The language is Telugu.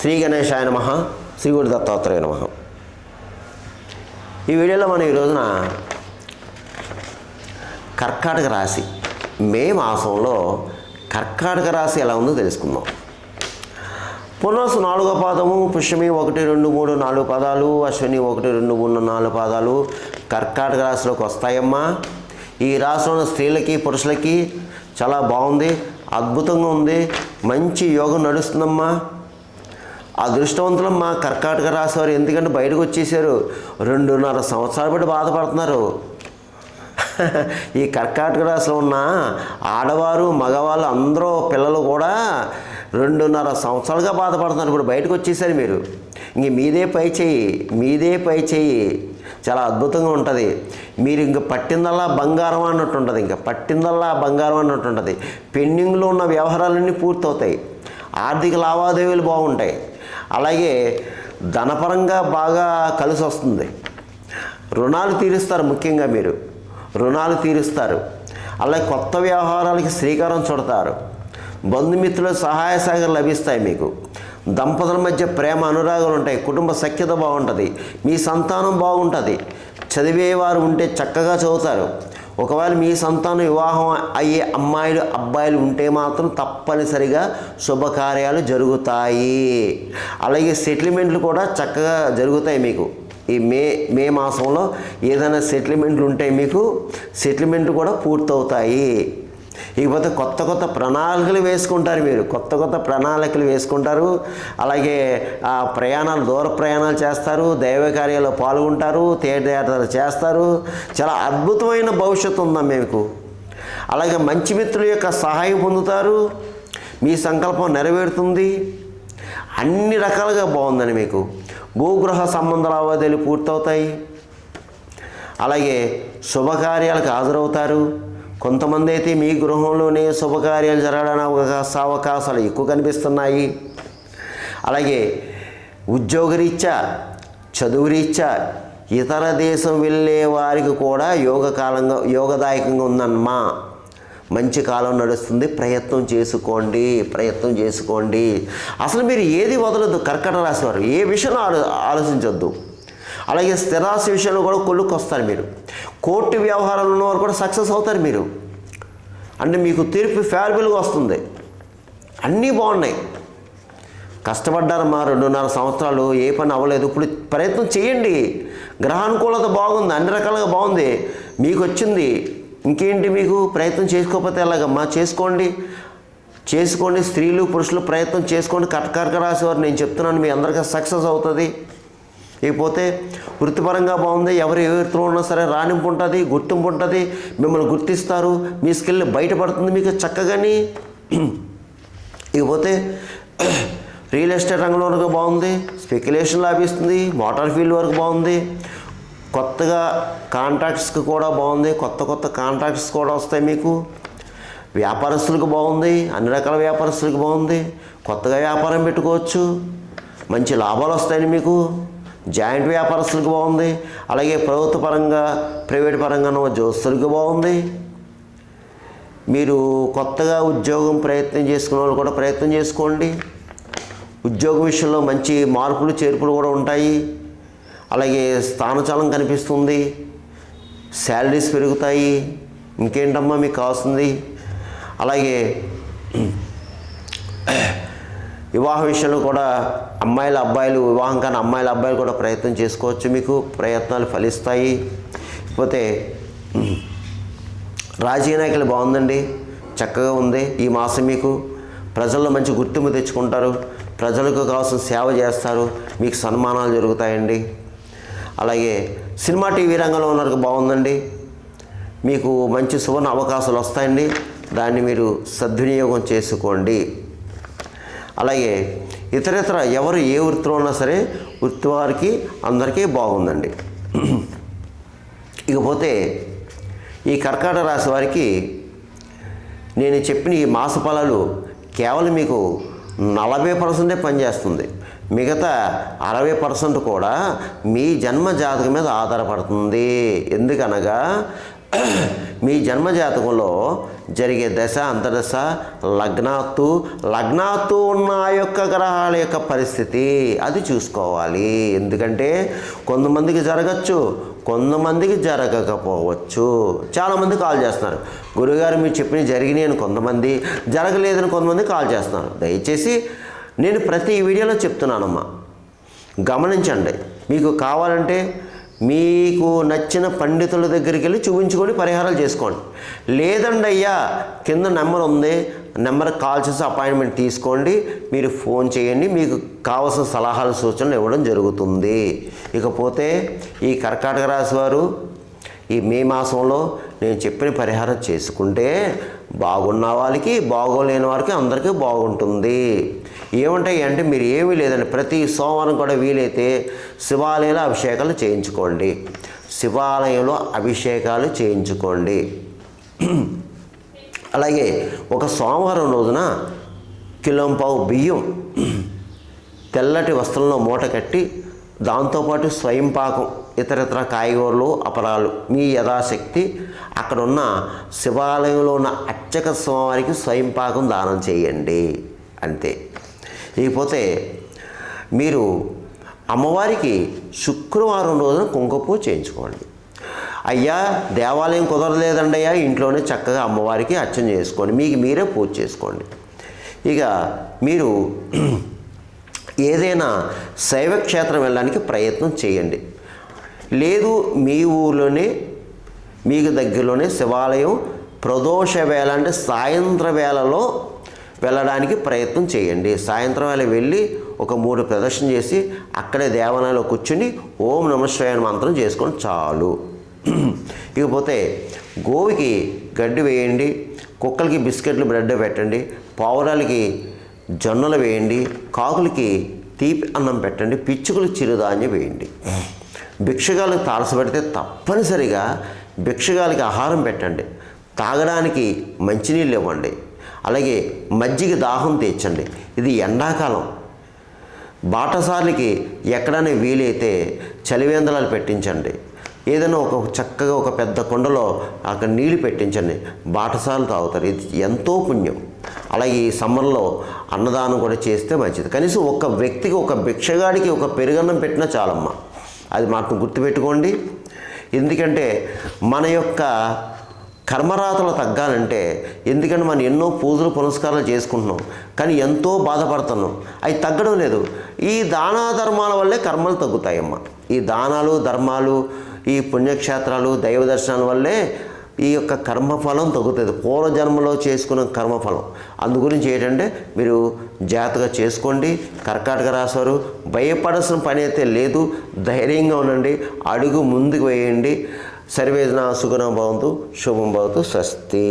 శ్రీ గణేశాయ నమః. శ్రీ గురు దత్తాత్రేయ నమః. ఈ వీడియోలో మనం ఈ రోజున కర్కాటక రాశి మే మాసంలో కర్కాటక రాశి ఎలా ఉందో తెలుసుకుందాం. పునర్సు 4వ పాదము, పుష్యమి 1, 2, 3, 4 పాదాలు, అశ్విని 1, 2, 3, 4 పాదాలు కర్కాటక రాశిలోకి వస్తాయమ్మా. ఈ రాశిలో ఉన్న స్త్రీలకి పురుషులకి చాలా బాగుంది, అద్భుతంగా ఉంది, మంచి యోగం నడుస్తుందమ్మా. అదృష్టవంతులమ్మా కర్కాటక రాశి వారు. ఎందుకంటే బయటకు వచ్చేసారు, 2.5 సంవత్సరాలు బట్టి బాధపడుతున్నారు. ఈ కర్కాటక రాశిలో ఉన్న ఆడవారు మగవాళ్ళు అందరూ పిల్లలు కూడా 2.5 సంవత్సరాలుగా బాధపడుతున్నారు. ఇప్పుడు బయటకు వచ్చేసారు మీరు. ఇంక మీదే పై చెయ్యి చాలా అద్భుతంగా ఉంటుంది. మీరు ఇంక పట్టిందల్లా బంగారం అన్నట్టు ఉంటుంది. ఇంకా పట్టిందల్లా బంగారం అన్నట్టు ఉంటుంది. పెండింగ్లో ఉన్న వ్యవహారాలన్నీ పూర్తవుతాయి. ఆర్థిక లావాదేవీలు బాగుంటాయి. అలాగే ధనపరంగా బాగా కలిసి వస్తుంది. రుణాలు తీరుస్తారు. ముఖ్యంగా మీరు రుణాలు తీరుస్తారు. అలాగే కొత్త వ్యవహారాలకి శ్రీకారం చుడతారు. బంధుమిత్రుల సహాయ సహకారాలు లభిస్తాయి. మీకు దంపతుల మధ్య ప్రేమ అనురాగాలు ఉంటాయి. కుటుంబ సఖ్యత బాగుంటుంది. మీ సంతానం బాగుంటుంది. చదివేవారు ఉంటే చక్కగా చదువుతారు. ఒకవేళ మీ సంతానం వివాహం అయ్యే అమ్మాయిలు అబ్బాయిలు ఉంటే మాత్రం తప్పనిసరిగా శుభకార్యాలు జరుగుతాయి. అలాగే సెటిల్మెంట్లు కూడా చక్కగా జరుగుతాయి. మీకు ఈ మే మాసంలో ఏదైనా సెటిల్మెంట్లు ఉంటే మీకు సెటిల్మెంట్లు కూడా పూర్తవుతాయి. ఇకపోతే కొత్త ప్రణాళికలు వేసుకుంటారు. మీరు కొత్త ప్రణాళికలు వేసుకుంటారు. అలాగే దూర ప్రయాణాలు చేస్తారు. దైవ కార్యాల్లో పాల్గొంటారు. తీర్థయాత్రలు చేస్తారు. చాలా అద్భుతమైన భవిష్యత్తు ఉందా మీకు. అలాగే మంచి మిత్రుల యొక్క సహాయం పొందుతారు. మీ సంకల్పం నెరవేరుతుంది. అన్ని రకాలుగా బాగుందని మీకు. భూగృహ సంబంధ లావాదేవీలు పూర్తవుతాయి. అలాగే శుభకార్యాలకు హాజరవుతారు. కొంతమంది అయితే మీ గృహంలోనే శుభకార్యాలు జరగడానికి అవకాశాలు ఎక్కువ కనిపిస్తున్నాయి. అలాగే ఉద్యోగరీత్యా, చదువురీత్యా ఇతర దేశం వెళ్ళే వారికి కూడా యోగదాయకంగా ఉందన్నమా. మంచి కాలం నడుస్తుంది. ప్రయత్నం చేసుకోండి. అసలు మీరు ఏది వదలొద్దు. కర్కాటక రాశి వారు ఏ విషయంలో ఆలోచించొద్దు. అలాగే స్థిరాస్తి విషయంలో కూడా కొలుక్కొస్తారు మీరు. కోర్టు వ్యవహారాలు ఉన్నవారు కూడా సక్సెస్ అవుతారు మీరు. అంటే మీకు తీర్పు ఫేవరబుల్గా వస్తుంది. అన్నీ బాగున్నాయి. కష్టపడ్డారమ్మా 2.5 సంవత్సరాలు, ఏ పని అవ్వలేదు. ఇప్పుడు ప్రయత్నం చేయండి. గ్రహానుకూలత బాగుంది, అన్ని రకాలుగా బాగుంది. మీకు వచ్చింది. ఇంకేంటి మీకు ప్రయత్నం చేసుకోకపోతే ఎలాగమ్మా? చేసుకోండి. స్త్రీలు పురుషులు ప్రయత్నం చేసుకోండి. కర్కాటక రాశి వారు నేను చెప్తున్నాను, మీ అందరికీ సక్సెస్ అవుతుంది. ఇకపోతే వృత్తిపరంగా బాగుంది. ఎవరు ఏ వృత్తిలో ఉన్నా సరే రాణింపు ఉంటుంది, గుర్తింపు ఉంటుంది. మిమ్మల్ని గుర్తిస్తారు. మీ స్కిల్ బయటపడుతుంది మీకు చక్కగాని. ఇకపోతే రియల్ ఎస్టేట్ రంగంలో వరకు బాగుంది. స్పెక్యులేషన్ లాభిస్తుంది. మోటార్ ఫీల్డ్ వరకు బాగుంది. కొత్తగా కాంట్రాక్ట్స్కి కూడా బాగుంది. కొత్త కాంట్రాక్ట్స్ కూడా వస్తాయి మీకు. వ్యాపారస్తులకు బాగుంది. అన్ని రకాల వ్యాపారస్తులకు బాగుంది. కొత్తగా వ్యాపారం పెట్టుకోవచ్చు. మంచి లాభాలు వస్తాయని మీకు. జాయింట్ వ్యాపారస్తులకు బాగుంది. అలాగే ప్రభుత్వ పరంగా ప్రైవేట్ పరంగా ఉద్యోగస్తులకు బాగుంది. మీరు కొత్తగా ఉద్యోగం ప్రయత్నం చేసుకునే వాళ్ళు కూడా ప్రయత్నం చేసుకోండి. ఉద్యోగ విషయంలో మంచి మార్పులు చేర్పులు కూడా ఉంటాయి. అలాగే స్థానచలం కనిపిస్తుంది. శాలరీస్ పెరుగుతాయి. ఇంకేంటమ్మా మీకు కావాల్సింది. అలాగే వివాహ విషయంలో కూడా వివాహం కానీ అమ్మాయిలు అబ్బాయిలు కూడా ప్రయత్నం చేసుకోవచ్చు. మీకు ప్రయత్నాలు ఫలిస్తాయి. పోతే రాజకీయ నాయకులు బాగుందండి, చక్కగా ఉంది. ఈ మాసం మీకు ప్రజల్లో మంచి గుర్తింపు తెచ్చుకుంటారు. ప్రజలకు కావాల్సిన సేవ చేస్తారు. మీకు సన్మానాలు జరుగుతాయండి. అలాగే సినిమా టీవీ రంగంలో ఉన్నవారికి బాగుందండి. మీకు మంచి సువర్ణ అవకాశాలు వస్తాయండి. దాన్ని మీరు సద్వినియోగం చేసుకోండి. అలాగే ఇతరేతర ఎవరు ఏ వృత్తిలో ఉన్నా సరే వృత్తి వారికి అందరికీ బాగుందండి. ఇకపోతే ఈ కర్కాటక రాశి వారికి నేను చెప్పిన ఈ మాస ఫలాలు కేవలం మీకు 40% పనిచేస్తుంది. మిగతా 60% కూడా మీ జన్మ జాతకం మీద ఆధారపడుతుంది. ఎందుకనగా మీ జన్మజాతకంలో జరిగే దశ అంతర్దశ లగ్నాత్తు ఉన్న ఆ యొక్క గ్రహాల యొక్క పరిస్థితి అది చూసుకోవాలి. ఎందుకంటే కొంతమందికి జరగచ్చు, కొంతమందికి జరగకపోవచ్చు. చాలామంది కాల్ చేస్తున్నారు, గురుగారు మీరు చెప్పినవి జరిగినాయి అని కొంతమంది, జరగలేదని కొంతమంది కాల్ చేస్తున్నారు. దయచేసి నేను ప్రతి వీడియోలో చెప్తున్నానమ్మా, గమనించండి. మీకు కావాలంటే మీకు నచ్చిన పండితుల దగ్గరికి వెళ్ళి చూపించుకొని పరిహారాలు చేసుకోండి. లేదండి అయ్యా, కింద నెంబర్ ఉంది, నెంబర్కి కాల్ చేసి అపాయింట్మెంట్ తీసుకోండి, మీరు ఫోన్ చేయండి, మీకు కావాల్సిన సలహాలు సూచనలు ఇవ్వడం జరుగుతుంది. ఇకపోతే ఈ కర్కాటక రాశి వారు ఈ మే మాసంలో నేను చెప్పిన పరిహారం చేసుకుంటే బాగున్న వాళ్ళకి, బాగోలేని వారికి అందరికీ బాగుంటుంది. ఏముంటాయి అంటే మీరు ఏమీ లేదండి, ప్రతి సోమవారం కూడా వీలైతే శివాలయంలో అభిషేకాలు చేయించుకోండి. శివాలయంలో అభిషేకాలు చేయించుకోండి. అలాగే ఒక సోమవారం రోజున కిలోంపావు బియ్యం తెల్లటి వస్త్రంలో మూట కట్టి, దాంతోపాటు స్వయం పాకం, ఇతర కాయగూరలు, అపరాలు మీ యథాశక్తి అక్కడ ఉన్న శివాలయంలో ఉన్న అర్చక స్వామివారికి స్వయం పాకం దానం చేయండి. అంతే. ఇకపోతే మీరు అమ్మవారికి శుక్రవారం రోజున కుంకుమ చేయించుకోండి. అయ్యా దేవాలయం కుదరలేదండి అయ్యా, ఇంట్లోనే చక్కగా అమ్మవారికి అర్చన చేసుకోండి, మీకు మీరే పూజ చేసుకోండి. ఇక మీరు ఏదైనా శైవక్షేత్రం వెళ్ళడానికి ప్రయత్నం చేయండి. లేదు మీ ఊళ్ళోనే మీకు దగ్గరలోనే శివాలయం ప్రదోష వేళ అంటే సాయంత్ర వేళలో వెళ్ళడానికి ప్రయత్నం చేయండి. సాయంత్రం వేళ వెళ్ళి ఒక 3 ప్రదర్శన చేసి అక్కడే దేవాలయంలో కూర్చుని ఓం నమః శివాయ మంత్రం చేసుకొని చాలు. ఇకపోతే గోవికి గడ్డి వేయండి, కుక్కలకి బిస్కెట్లు బ్రెడ్ పెట్టండి, పావురాలకి జొన్నలు వేయండి, కాకులకి తీపి అన్నం పెట్టండి, పిచ్చుకలకు చిరుధాన్యం వేయండి. భిక్షగాలకు తారసపెడితే తప్పనిసరిగా భిక్షగాలకి ఆహారం పెట్టండి, తాగడానికి మంచినీళ్ళు ఇవ్వండి, అలాగే మజ్జిగ దాహం తీర్చండి. ఇది ఎండాకాలం. బాటసార్లకి ఎక్కడైనా వీలైతే చలివేంద్రాలు పెట్టించండి. ఏదైనా చక్కగా ఒక పెద్ద కుండలో అక్కడ నీళ్ళు పెట్టించండి, బాటసార్లు తాగుతారు. ఇది ఎంతో పుణ్యం. అలాగే ఈ సమ్మర్లో అన్నదానం కూడా చేస్తే మంచిది. కనీసం ఒక వ్యక్తికి, ఒక భిక్షగాడికి ఒక పెరుగన్నం పెట్టినా చాలమ్మా. అది మాకు గుర్తుపెట్టుకోండి. ఎందుకంటే మన యొక్క కర్మరాతలు తగ్గాలంటే, ఎందుకంటే మనం ఎన్నో పూజలు పునస్కారాలు చేసుకుంటున్నాం, కానీ ఎంతో బాధపడుతున్నాం, అవి తగ్గడం లేదు. ఈ దాన ధర్మాల వల్లే కర్మలు తగ్గుతాయమ్మా. ఈ దానాలు ధర్మాలు, ఈ పుణ్యక్షేత్రాలు, దైవ దర్శనాల వల్లే ఈ యొక్క కర్మఫలం తగ్గుతుంది, పూర్వజన్మలో చేసుకున్న కర్మఫలం. అందు గురించి ఏంటంటే మీరు జాగ్రత్తగా చేసుకోండి. కర్కాటక రాశి వారు భయపడాల్సిన పని అయితే లేదు, ధైర్యంగా ఉండండి, అడుగు ముందుకు వేయండి. సర్వేజన సుఖినో భవంతు, శుభం భవతు, స్వస్తి.